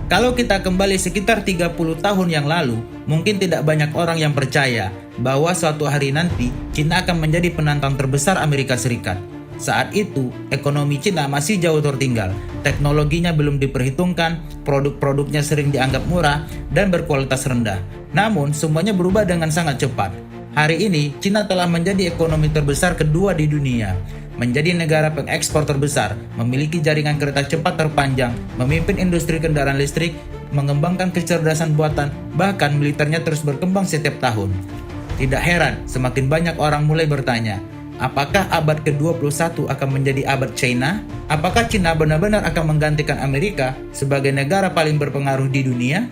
Kalau kita kembali sekitar 30 tahun yang lalu, mungkin tidak banyak orang yang percaya bahwa suatu hari nanti Cina akan menjadi penantang terbesar Amerika Serikat. Saat itu, ekonomi Cina masih jauh tertinggal, teknologinya belum diperhitungkan, produk-produknya sering dianggap murah dan berkualitas rendah. Namun, semuanya berubah dengan sangat cepat. Hari ini, Cina telah menjadi ekonomi terbesar kedua di dunia, menjadi negara pengekspor terbesar, memiliki jaringan kereta cepat terpanjang, memimpin industri kendaraan listrik, mengembangkan kecerdasan buatan, bahkan militernya terus berkembang setiap tahun. Tidak heran, semakin banyak orang mulai bertanya, apakah abad ke-21 akan menjadi abad China? Apakah Cina benar-benar akan menggantikan Amerika sebagai negara paling berpengaruh di dunia?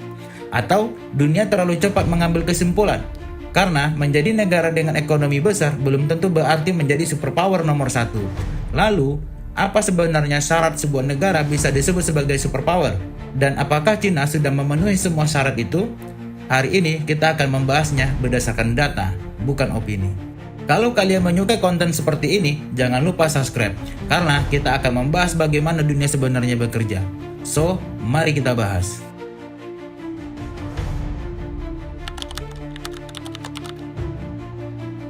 Atau dunia terlalu cepat mengambil kesimpulan? Karena menjadi negara dengan ekonomi besar belum tentu berarti menjadi superpower nomor satu. Lalu, apa sebenarnya syarat sebuah negara bisa disebut sebagai superpower? Dan apakah Cina sudah memenuhi semua syarat itu? Hari ini kita akan membahasnya berdasarkan data, bukan opini. Kalau kalian menyukai konten seperti ini, jangan lupa subscribe, karena kita akan membahas bagaimana dunia sebenarnya bekerja. So, mari kita bahas.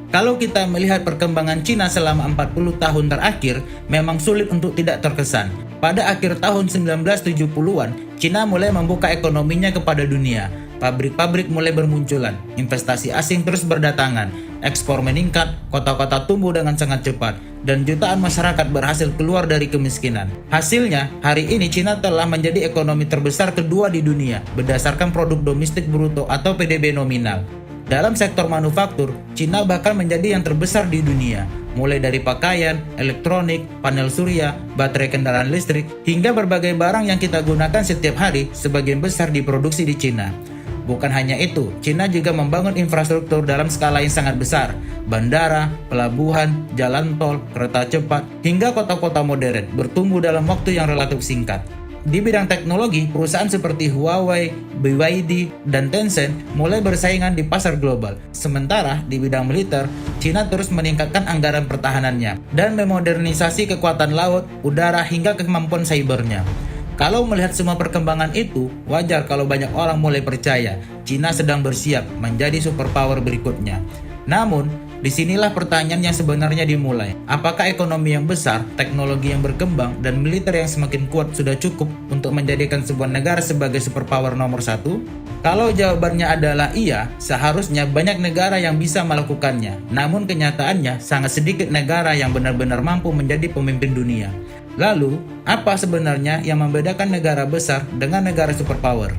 Kalau kita melihat perkembangan Cina selama 40 tahun terakhir, memang sulit untuk tidak terkesan. Pada akhir tahun 1970-an, Cina mulai membuka ekonominya kepada dunia. Pabrik-pabrik mulai bermunculan, investasi asing terus berdatangan, ekspor meningkat, kota-kota tumbuh dengan sangat cepat, dan jutaan masyarakat berhasil keluar dari kemiskinan. Hasilnya, hari ini Cina telah menjadi ekonomi terbesar kedua di dunia berdasarkan produk domestik bruto atau PDB nominal. Dalam sektor manufaktur, Cina bahkan menjadi yang terbesar di dunia, mulai dari pakaian, elektronik, panel surya, baterai kendaraan listrik, hingga berbagai barang yang kita gunakan setiap hari sebagian besar diproduksi di Cina. Bukan hanya itu, Cina juga membangun infrastruktur dalam skala yang sangat besar, bandara, pelabuhan, jalan tol, kereta cepat, hingga kota-kota modern bertumbuh dalam waktu yang relatif singkat. Di bidang teknologi, perusahaan seperti Huawei, BYD, dan Tencent mulai bersaingan di pasar global. Sementara di bidang militer, Cina terus meningkatkan anggaran pertahanannya dan memodernisasi kekuatan laut, udara, hingga kemampuan cybernya. Kalau melihat semua perkembangan itu, wajar kalau banyak orang mulai percaya Cina sedang bersiap menjadi superpower berikutnya. Namun, disinilah pertanyaan yang sebenarnya dimulai. Apakah ekonomi yang besar, teknologi yang berkembang, dan militer yang semakin kuat sudah cukup untuk menjadikan sebuah negara sebagai superpower nomor satu? Kalau jawabannya adalah iya, seharusnya banyak negara yang bisa melakukannya. Namun kenyataannya, sangat sedikit negara yang benar-benar mampu menjadi pemimpin dunia. Lalu, apa sebenarnya yang membedakan negara besar dengan negara superpower?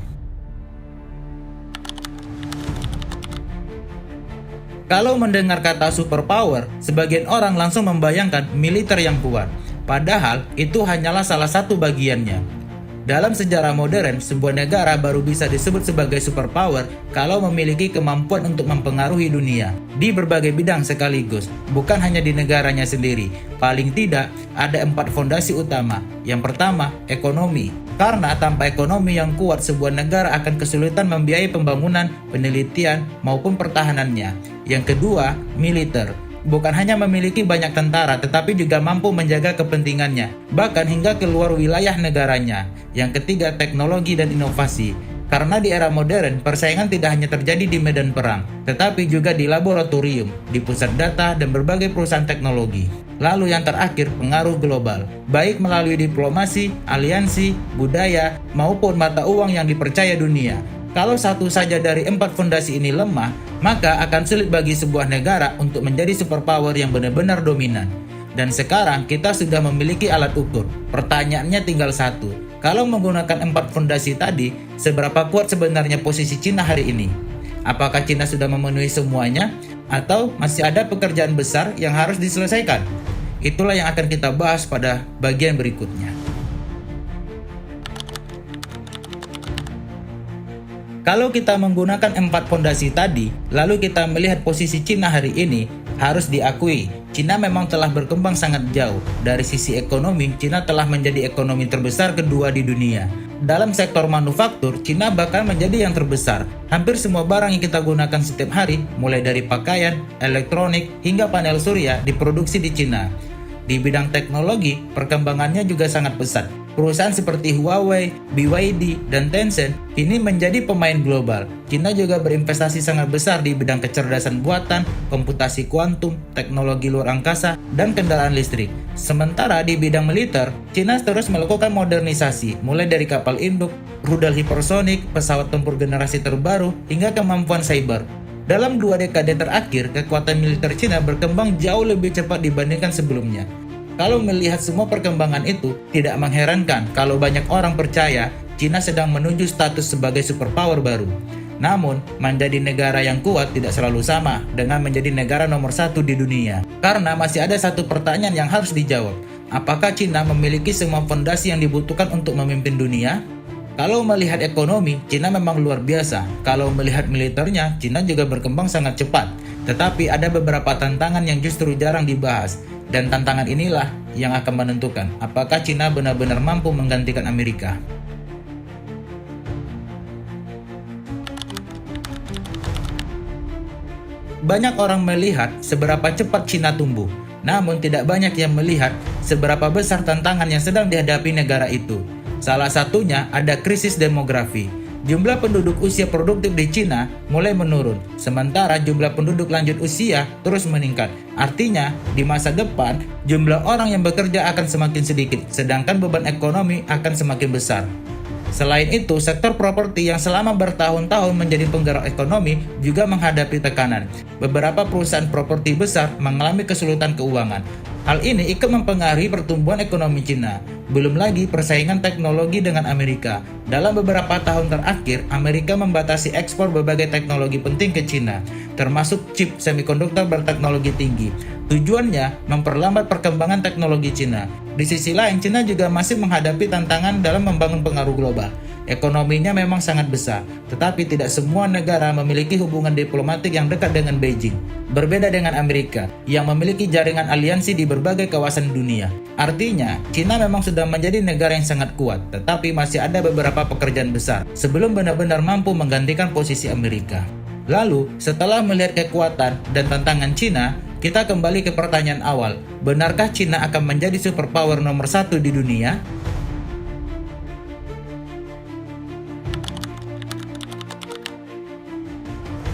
Kalau mendengar kata superpower, sebagian orang langsung membayangkan militer yang kuat. Padahal, itu hanyalah salah satu bagiannya. Dalam sejarah modern, sebuah negara baru bisa disebut sebagai superpower kalau memiliki kemampuan untuk mempengaruhi dunia di berbagai bidang sekaligus, bukan hanya di negaranya sendiri. Paling tidak, ada 4 fondasi utama. Yang pertama, ekonomi. Karena tanpa ekonomi yang kuat, sebuah negara akan kesulitan membiayai pembangunan, penelitian, maupun pertahanannya. Yang kedua, militer. Bukan hanya memiliki banyak tentara, tetapi juga mampu menjaga kepentingannya, bahkan hingga keluar wilayah negaranya. Yang ketiga, teknologi dan inovasi. Karena di era modern, persaingan tidak hanya terjadi di medan perang, tetapi juga di laboratorium, di pusat data, dan berbagai perusahaan teknologi. Lalu yang terakhir, pengaruh global, baik melalui diplomasi, aliansi, budaya, maupun mata uang yang dipercaya dunia. Kalau satu saja dari 4 fondasi ini lemah, maka akan sulit bagi sebuah negara untuk menjadi superpower yang benar-benar dominan. Dan sekarang kita sudah memiliki alat ukur. Pertanyaannya tinggal satu. Kalau menggunakan 4 fondasi tadi, seberapa kuat sebenarnya posisi Cina hari ini? Apakah Cina sudah memenuhi semuanya? Atau masih ada pekerjaan besar yang harus diselesaikan? Itulah yang akan kita bahas pada bagian berikutnya. Kalau kita menggunakan 4 fondasi tadi, lalu kita melihat posisi Cina hari ini, harus diakui, Cina memang telah berkembang sangat jauh. Dari sisi ekonomi, Cina telah menjadi ekonomi terbesar kedua di dunia. Dalam sektor manufaktur, Cina bahkan menjadi yang terbesar. Hampir semua barang yang kita gunakan setiap hari, mulai dari pakaian, elektronik, hingga panel surya, diproduksi di Cina. Di bidang teknologi, perkembangannya juga sangat pesat. Perusahaan seperti Huawei, BYD, dan Tencent kini menjadi pemain global. Cina juga berinvestasi sangat besar di bidang kecerdasan buatan, komputasi kuantum, teknologi luar angkasa, dan kendaraan listrik. Sementara di bidang militer, Cina terus melakukan modernisasi, mulai dari kapal induk, rudal hipersonik, pesawat tempur generasi terbaru, hingga kemampuan cyber. Dalam 2 dekade terakhir, kekuatan militer Cina berkembang jauh lebih cepat dibandingkan sebelumnya. Kalau melihat semua perkembangan itu, tidak mengherankan kalau banyak orang percaya Cina sedang menuju status sebagai superpower baru. Namun, menjadi negara yang kuat tidak selalu sama dengan menjadi negara nomor 1 di dunia. Karena masih ada satu pertanyaan yang harus dijawab. Apakah Cina memiliki semua fondasi yang dibutuhkan untuk memimpin dunia? Kalau melihat ekonomi, Cina memang luar biasa. Kalau melihat militernya, Cina juga berkembang sangat cepat. Tetapi ada beberapa tantangan yang justru jarang dibahas. Dan tantangan inilah yang akan menentukan apakah Cina benar-benar mampu menggantikan Amerika. Banyak orang melihat seberapa cepat Cina tumbuh, namun tidak banyak yang melihat seberapa besar tantangan yang sedang dihadapi negara itu. Salah satunya ada krisis demografi. Jumlah penduduk usia produktif di Cina mulai menurun, sementara jumlah penduduk lanjut usia terus meningkat. Artinya, di masa depan, jumlah orang yang bekerja akan semakin sedikit, sedangkan beban ekonomi akan semakin besar. Selain itu, sektor properti yang selama bertahun-tahun menjadi penggerak ekonomi juga menghadapi tekanan. Beberapa perusahaan properti besar mengalami kesulitan keuangan. Hal ini ikut mempengaruhi pertumbuhan ekonomi Cina. Belum lagi persaingan teknologi dengan Amerika. Dalam beberapa tahun terakhir, Amerika membatasi ekspor berbagai teknologi penting ke Cina, termasuk chip semikonduktor berteknologi tinggi. Tujuannya memperlambat perkembangan teknologi Cina. Di sisi lain, Cina juga masih menghadapi tantangan dalam membangun pengaruh global. Ekonominya memang sangat besar, tetapi tidak semua negara memiliki hubungan diplomatik yang dekat dengan Beijing. Berbeda dengan Amerika, yang memiliki jaringan aliansi di berbagai kawasan dunia. Artinya, Cina memang sudah menjadi negara yang sangat kuat, tetapi masih ada beberapa pekerjaan besar sebelum benar-benar mampu menggantikan posisi Amerika. Lalu, setelah melihat kekuatan dan tantangan Cina, kita kembali ke pertanyaan awal. Benarkah Cina akan menjadi superpower nomor 1 di dunia?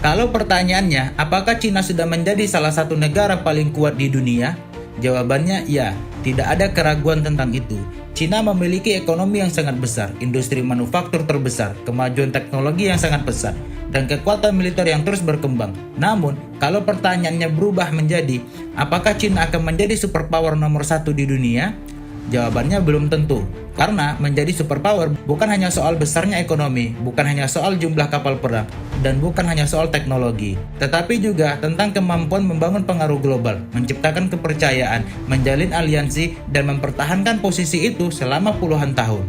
Kalau pertanyaannya, apakah Cina sudah menjadi salah satu negara paling kuat di dunia? Jawabannya ya, tidak ada keraguan tentang itu. Cina memiliki ekonomi yang sangat besar, industri manufaktur terbesar, kemajuan teknologi yang sangat pesat, dan kekuatan militer yang terus berkembang. Namun, kalau pertanyaannya berubah menjadi, apakah Cina akan menjadi superpower nomor 1 di dunia? Jawabannya belum tentu, karena menjadi superpower bukan hanya soal besarnya ekonomi, bukan hanya soal jumlah kapal perang, dan bukan hanya soal teknologi, tetapi juga tentang kemampuan membangun pengaruh global, menciptakan kepercayaan, menjalin aliansi, dan mempertahankan posisi itu selama puluhan tahun.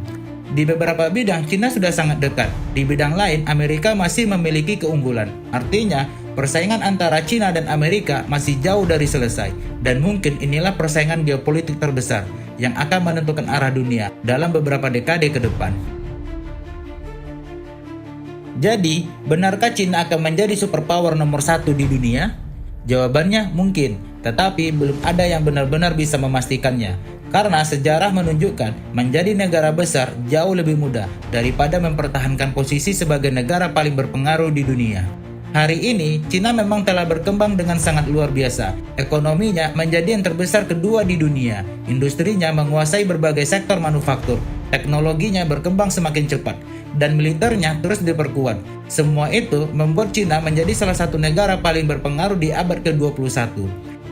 Di beberapa bidang, Cina sudah sangat dekat. Di bidang lain, Amerika masih memiliki keunggulan. Artinya, persaingan antara Cina dan Amerika masih jauh dari selesai. Dan mungkin inilah persaingan geopolitik terbesar yang akan menentukan arah dunia dalam beberapa dekade ke depan. Jadi, benarkah Cina akan menjadi superpower nomor 1 di dunia? Jawabannya mungkin, tetapi belum ada yang benar-benar bisa memastikannya. Karena sejarah menunjukkan menjadi negara besar jauh lebih mudah daripada mempertahankan posisi sebagai negara paling berpengaruh di dunia. Hari ini, Cina memang telah berkembang dengan sangat luar biasa. Ekonominya menjadi yang terbesar kedua di dunia. Industrinya menguasai berbagai sektor manufaktur. Teknologinya berkembang semakin cepat. Dan militernya terus diperkuat. Semua itu membuat Cina menjadi salah satu negara paling berpengaruh di abad ke-21.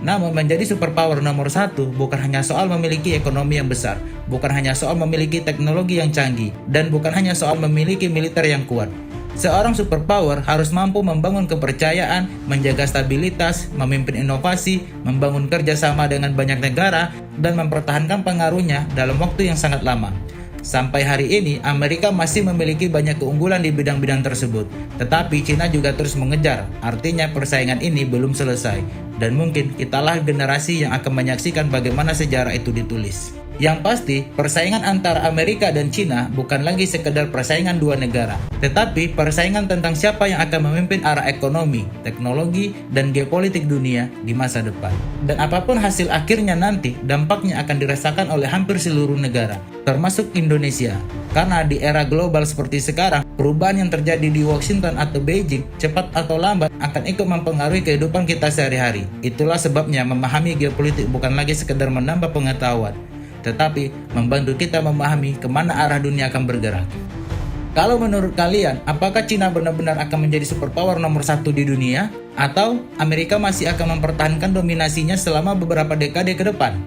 Namun menjadi superpower nomor 1 bukan hanya soal memiliki ekonomi yang besar, bukan hanya soal memiliki teknologi yang canggih, dan bukan hanya soal memiliki militer yang kuat. Seorang superpower harus mampu membangun kepercayaan, menjaga stabilitas, memimpin inovasi, membangun kerjasama dengan banyak negara, dan mempertahankan pengaruhnya dalam waktu yang sangat lama. Sampai hari ini, Amerika masih memiliki banyak keunggulan di bidang-bidang tersebut. Tetapi Cina juga terus mengejar, artinya persaingan ini belum selesai. Dan mungkin kitalah generasi yang akan menyaksikan bagaimana sejarah itu ditulis. Yang pasti, persaingan antara Amerika dan Cina bukan lagi sekedar persaingan dua negara, tetapi persaingan tentang siapa yang akan memimpin arah ekonomi, teknologi, dan geopolitik dunia di masa depan. Dan apapun hasil akhirnya nanti, dampaknya akan dirasakan oleh hampir seluruh negara, termasuk Indonesia. Karena di era global seperti sekarang, perubahan yang terjadi di Washington atau Beijing, cepat atau lambat, akan ikut mempengaruhi kehidupan kita sehari-hari. Itulah sebabnya memahami geopolitik bukan lagi sekedar menambah pengetahuan, tetapi membantu kita memahami kemana arah dunia akan bergerak. Kalau menurut kalian, apakah Cina benar-benar akan menjadi superpower nomor satu di dunia? Atau Amerika masih akan mempertahankan dominasinya selama beberapa dekade ke depan?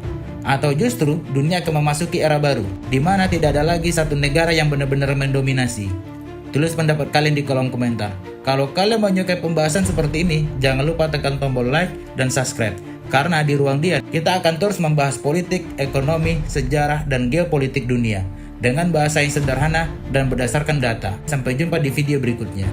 Atau justru dunia akan memasuki era baru, di mana tidak ada lagi satu negara yang benar-benar mendominasi? Tulis pendapat kalian di kolom komentar. Kalau kalian menyukai pembahasan seperti ini, jangan lupa tekan tombol like dan subscribe. Karena di Ruang Dian, kita akan terus membahas politik, ekonomi, sejarah, dan geopolitik dunia dengan bahasa yang sederhana dan berdasarkan data. Sampai jumpa di video berikutnya.